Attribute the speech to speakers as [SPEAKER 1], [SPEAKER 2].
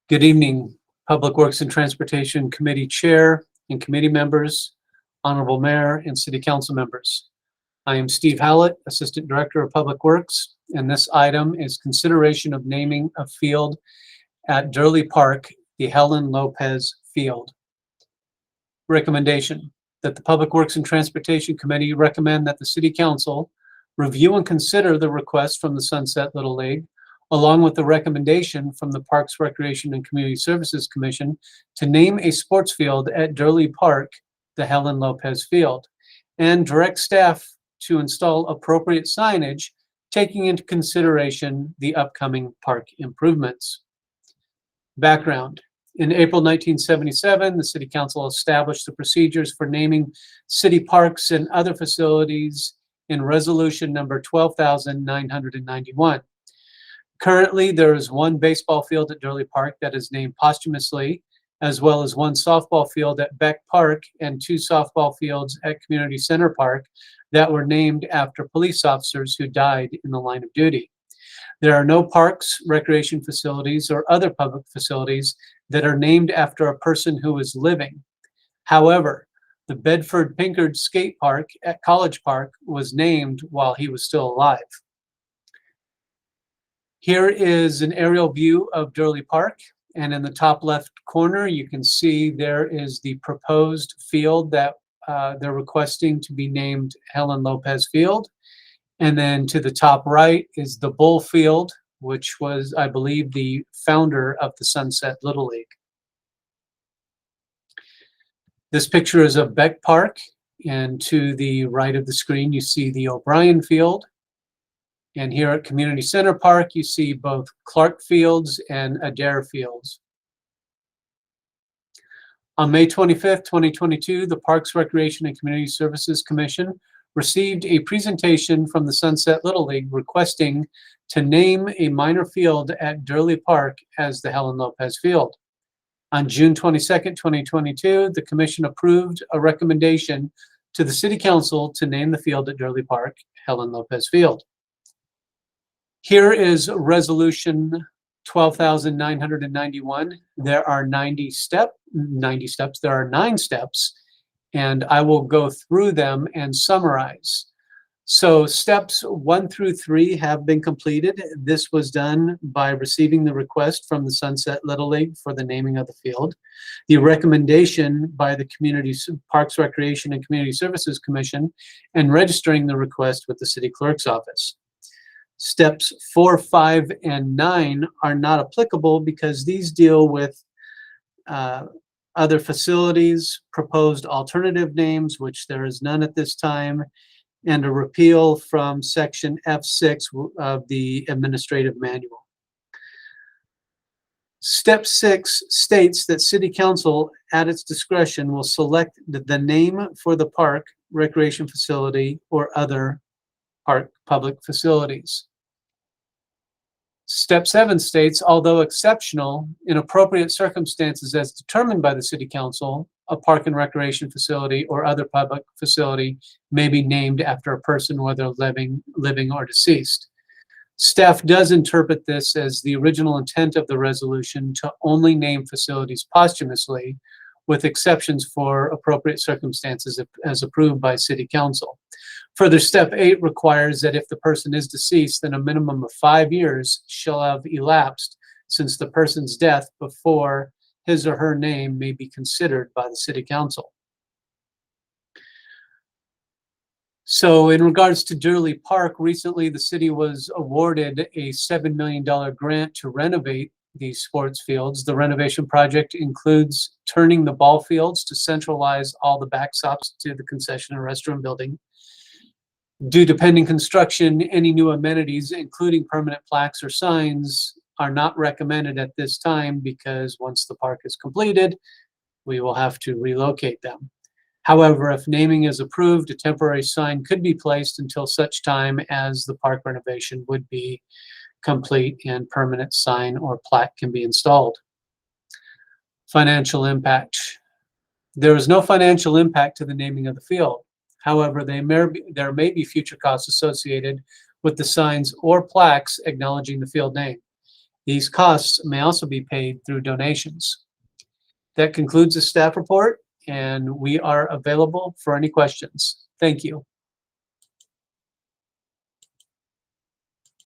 [SPEAKER 1] Good evening, Public Works and Transportation Committee Chair and committee members, Honorable Mayor and City Council members. I am Steve Howlett, Assistant Director of Public Works, and this item is consideration of naming a field at Durley Park, the Helen Lopez Field. Recommendation that the Public Works and Transportation Committee recommend that the City Council review and consider the request from the Sunset Little League, along with the recommendation from the Parks, Recreation, and Community Services Commission to name a sports field at Durley Park, the Helen Lopez Field, and direct staff to install appropriate signage, taking into consideration the upcoming park improvements. Background. In April 1977, the City Council established the procedures for naming city parks and other facilities in Resolution number 12,991. Currently, there is one baseball field at Durley Park that is named posthumously, as well as one softball field at Beck Park and two softball fields at Community Center Park that were named after police officers who died in the line of duty. There are no parks, recreation facilities, or other public facilities that are named after a person who is living. However, the Bedford-Pinkard Skate Park at College Park was named while he was still alive. Here is an aerial view of Durley Park, and in the top left corner, you can see there is the proposed field that they're requesting to be named Helen Lopez Field. And then to the top right is the Bull Field, which was, I believe, the founder of the Sunset Little League. This picture is of Beck Park, and to the right of the screen, you see the O'Brien Field. And here at Community Center Park, you see both Clark Fields and Adair Fields. On May 25th, 2022, the Parks, Recreation, and Community Services Commission received a presentation from the Sunset Little League requesting to name a minor field at Durley Park as the Helen Lopez Field. On June 22nd, 2022, the Commission approved a recommendation to the City Council to name the field at Durley Park Helen Lopez Field. Here is Resolution 12,991. There are 9 steps, and I will go through them and summarize. So steps 1 through 3 have been completed. This was done by receiving the request from the Sunset Little League for the naming of the field, the recommendation by the Parks, Recreation, and Community Services Commission, and registering the request with the City Clerk's Office. Steps 4, 5, and 9 are not applicable because these deal with other facilities, proposed alternative names, which there is none at this time, and a repeal from Section F6 of the Administrative Manual. Step 6 states that City Council, at its discretion, will select the name for the park, recreation facility, or other park public facilities. Step 7 states, although exceptional, in appropriate circumstances as determined by the City Council, a park and recreation facility or other public facility may be named after a person, whether living or deceased. Staff does interpret this as the original intent of the resolution to only name facilities posthumously, with exceptions for appropriate circumstances as approved by City Council. Further, Step 8 requires that if the person is deceased, then a minimum of 5 years shall have elapsed since the person's death before his or her name may be considered by the City Council. So in regards to Durley Park, recently the city was awarded a $7 million grant to renovate these sports fields. The renovation project includes turning the ball fields to centralize all the backstops to the concession and restroom building. Due to pending construction, any new amenities, including permanent plaques or signs, are not recommended at this time because once the park is completed, we will have to relocate them. However, if naming is approved, a temporary sign could be placed until such time as the park renovation would be complete and permanent sign or plaque can be installed. Financial impact. There is no financial impact to the naming of the field. However, there may be future costs associated with the signs or plaques acknowledging the field name. These costs may also be paid through donations. That concludes the staff report, and we are available for any questions. Thank you.